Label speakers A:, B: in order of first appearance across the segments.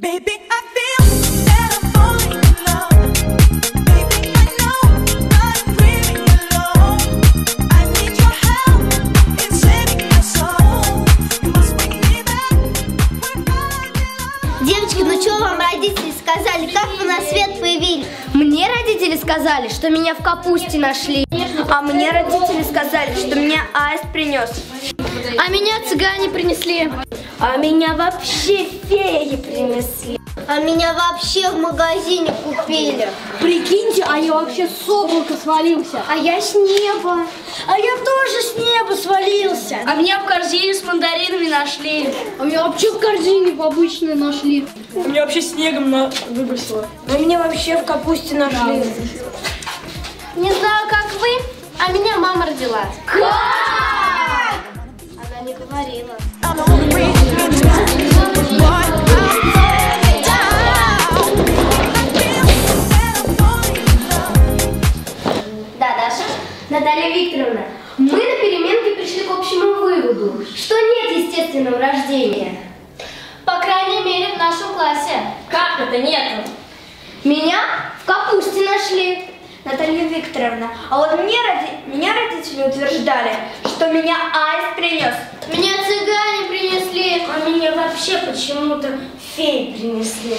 A: Baby, I feel that I'm falling in love. Baby, I know I'm really alone. I need your help in saving my soul. You must bring me back where I belong.
B: Девочки, ну что вам родители сказали? Как вы на свет появились? Мне родители сказали, что меня в капусте нашли.
C: А мне родители сказали, что меня аист принес.
D: А меня цыгане принесли.
C: А меня вообще феи принесли.
B: А меня вообще в магазине купили.
D: Прикиньте, а я вообще с облака свалился.
B: А я с неба.
C: А я тоже с неба свалился.
D: А меня в корзине с мандаринами нашли. А меня вообще в корзине обычной нашли.
C: Меня вообще снегом выбросило. А меня вообще в капусте нашли.
B: Не знаю, как вы, а меня мама родила.
D: Как?
B: Она не говорила.
A: I'm only breathing in what I'm falling down. I feel that I'm falling in love.
B: Да, Даша? Наталья Викторовна, мы на переменке пришли к общему выводу, что нет естественного рождения. По крайней мере, в нашем классе.
D: Как это нет?
B: Меня в капусте нашли.
C: Наталья Викторовна, а вот меня родители утверждали, что меня аист принес.
B: Меня цыгане принесли.
C: А меня вообще почему-то феи принесли.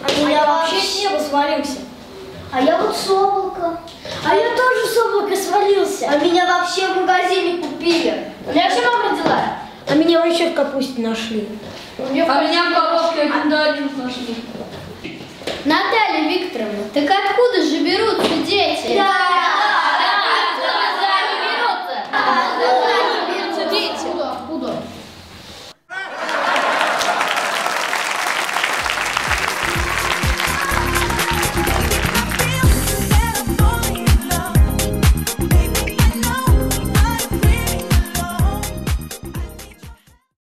B: А меня вообще
C: с неба свалился.
B: А я вот с облака.
C: А я тоже с облака свалился.
B: А меня вообще в магазине купили. Меня вообще мама родила.
C: А меня вообще в капусте нашли.
D: А меня в коробке мандаринов нашли.
B: Наталья Викторовна, так откуда же берутся дети?
C: Да.